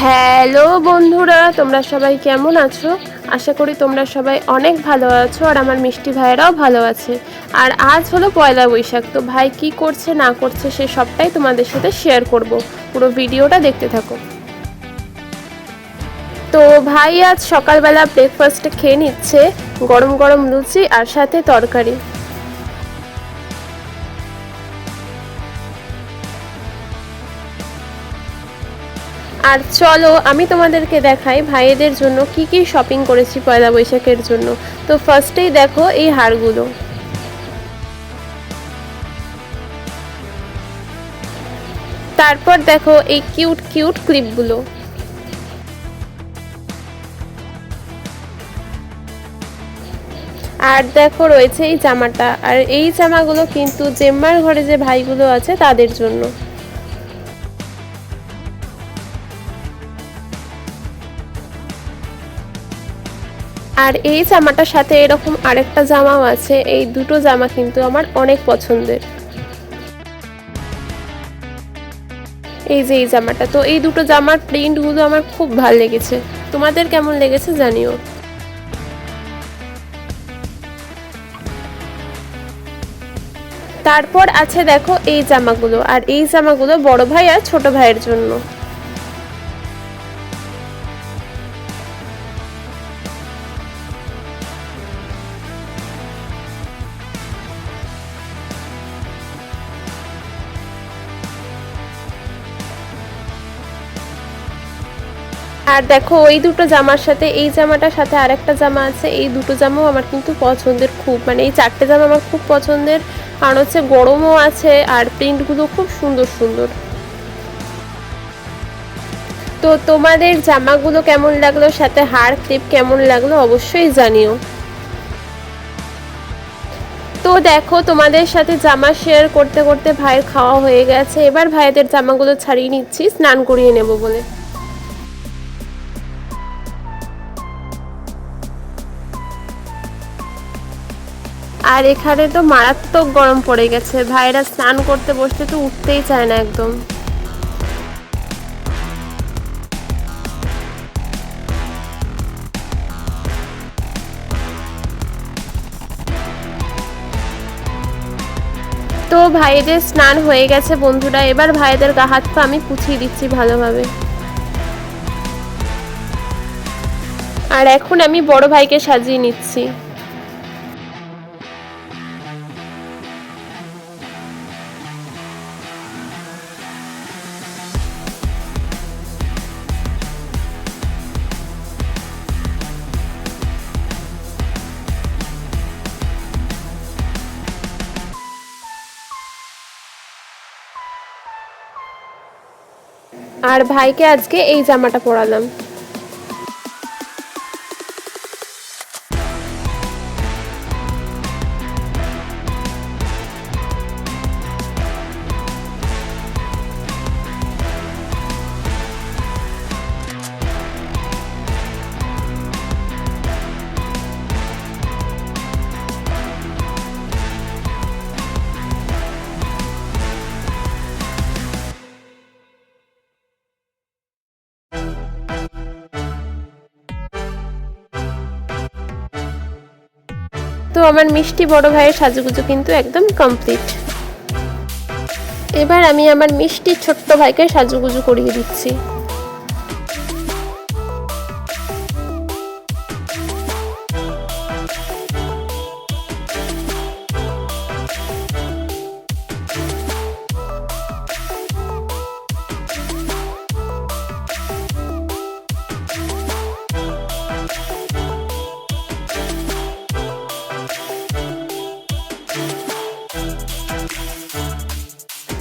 Hello বন্ধুরা, তোমরা সবাই কেমন আছো? আশা করি তোমরা সবাই অনেক ভালো আছো আর আমার মিষ্টি ভাইয়েরাও ভালো আছে। আর আজ হলো পয়লা বৈশাখ, তো ভাই কি করছে না করছে সে সবটাই তোমাদের সাথে শেয়ার করব। পুরো ভিডিওটা দেখতে থাকো। তো ভাই আজ সকালবেলা ব্রেকফাস্টে খেয়ে নিচ্ছে গরম গরম লুচি আর সাথে তরকারি। আর চলো আমি তোমাদেরকে দেখাই ভাইয়েদের জন্য কি কি শপিং করেছি পয়লা বৈশাখের জন্য। তো ফার্স্টেই দেখো এই হারগুলো, তারপর দেখো এই কিউট কিউট ক্লিপগুলো, আর দেখো রয়েছে এই জামাটা। আর এই জামাগুলো কিন্তু জেম্মার ঘরে যে ভাইগুলো আছে তাদের জন্য। আর এই জামাটার সাথে এরকম আরেকটা জামাও আছে। এই দুটো জামা কিন্তু আমার অনেক পছন্দের। এই যে এই জামাটা, তো এই দুটো জামার প্রিন্টগুলো আমার খুব ভালো লেগেছে। তোমাদের কেমন লেগেছে জানিও। তারপর আছে দেখো এই জামাগুলো, আর এই জামাগুলো বড় ভাই আর ছোট ভাইয়ের জন্য। আর দেখো ওই দুটো জামার সাথে এই জামাটার সাথে আরেকটা জামা আছে। এই দুটো জামাও আমার কিন্তু পছন্দের খুব, মানে এই চারটে জামা আমার খুব পছন্দের, কারণ হচ্ছে গরমও আছে আর প্রিন্টগুলো খুব সুন্দর সুন্দর। তো তোমাদের জামাগুলো কেমন লাগলো, সাথে হার ক্লিপ কেমন লাগলো অবশ্যই জানিও। তো দেখো তোমাদের সাথে জামা শেয়ার করতে করতে ভাইয়ের খাওয়া হয়ে গেছে। এবার ভাইদের জামাগুলো ছাড়িয়ে নিচ্ছি স্নান করিয়ে নেব বলে। আর এখানে তো মারাত্মক গরম পড়ে গেছে, ভাইরা স্নান করতে বসতে তো উঠতেই চায় না একদম। তো ভাইদের স্নান হয়ে গেছে বন্ধুরা, এবার ভাইদের গা হাত পা আমি পুছিয়ে দিচ্ছি ভালোভাবে। আর এখন আমি বড় ভাইকে সাজিয়ে নিচ্ছি। আর ভাইকে আজকে এই জামাটা পরালাম। তো আমার মিষ্টি বড় ভাইয়ের সাজুগুজু কিন্তু একদম কমপ্লিট। এবার আমি আমার মিষ্টি ছোট্ট ভাইকে সাজুগুজু করিয়ে দিচ্ছি।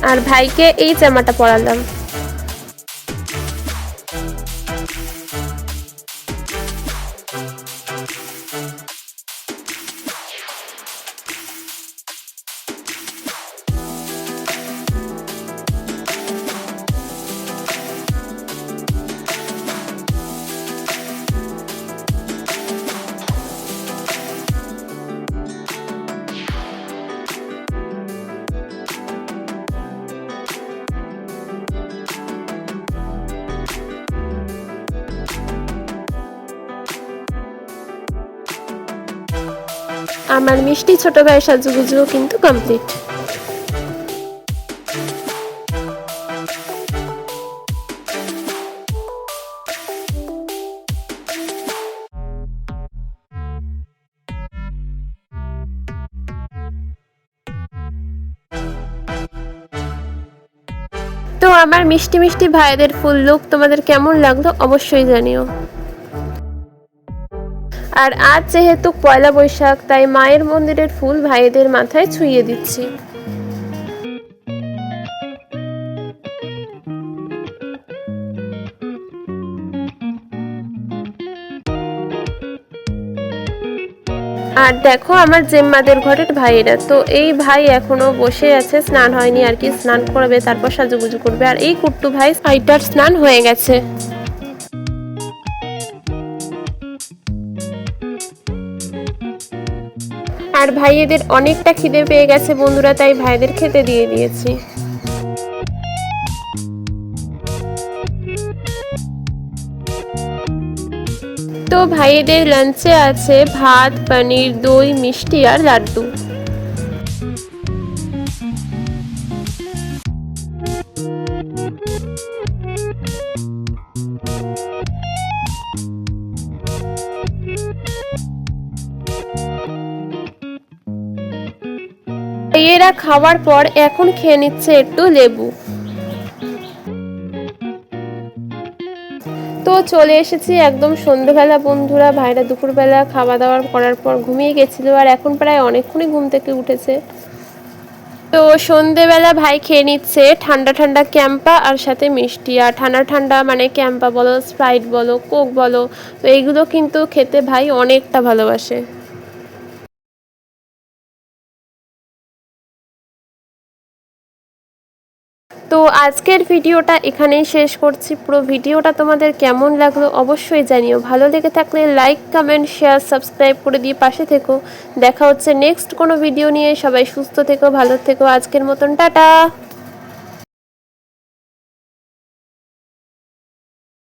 আর ভাইকে এই জামাটা পরালাম। আমার মিষ্টি ছোট ভাই সাজুগুজুও কিন্তু কমপ্লিট। তো আমার মিষ্টি মিষ্টি ভাইদের ফুল লুক তোমাদের কেমন লাগলো অবশ্যই জানিও। আর আজ যেহেতু পয়লা বৈশাখ, তাই মায়ের মন্দিরের ফুল ভাইদের মাথায় ছুঁয়ে দিচ্ছি। আর দেখো আমার জেম্মাদের ঘরের ভাইয়েরা, তো এই ভাই এখনো বসে আছে, স্নান হয়নি আর কি, স্নান করবে তারপর সাজুগুজু করবে। আর এই কুট্টু ভাই আইটার স্নান হয়ে গেছে। আর ভাইয়েদের অনেকটা খিদে পেয়ে গেছে বন্ধুরা, তাই ভাইদের খেতে দিয়ে দিয়েছি। তো ভাইয়েদের লাঞ্চে আছে ভাত, পনির, দই, মিষ্টি আর লাড্ডু। এরা খাওয়ার পর এখন খেয়ে নিচ্ছে একটু লেবু। তো চলে এসেছি একদম সন্ধ্যেবেলা বন্ধুরা। ভাইরা দুপুরবেলা খাওয়া দাওয়া করার পর ঘুমিয়ে গেছিল, আর এখন প্রায় অনেকক্ষণই ঘুম থেকে উঠেছে। তো সন্ধ্যেবেলা ভাই খেয়ে নিচ্ছে ঠান্ডা ঠান্ডা ক্যাম্পা আর সাথে মিষ্টি। আর ঠান্ডা ঠান্ডা মানে ক্যাম্পা বলো, স্প্রাইট বলো, কোক বলো, তো এইগুলো কিন্তু খেতে ভাই অনেকটা ভালোবাসে। তো আজকের ভিডিওটা এখানেই শেষ করছি। পুরো ভিডিওটা তোমাদের কেমন লাগলো অবশ্যই জানিও। ভালো লেগে থাকলে লাইক, কমেন্ট, শেয়ার, সাবস্ক্রাইব করে দিয়ে পাশে থেকো। দেখা হচ্ছে নেক্সট কোনো ভিডিও নিয়ে। সবাই সুস্থ থেকো, ভালো থেকো। আজকের মতন টাটা।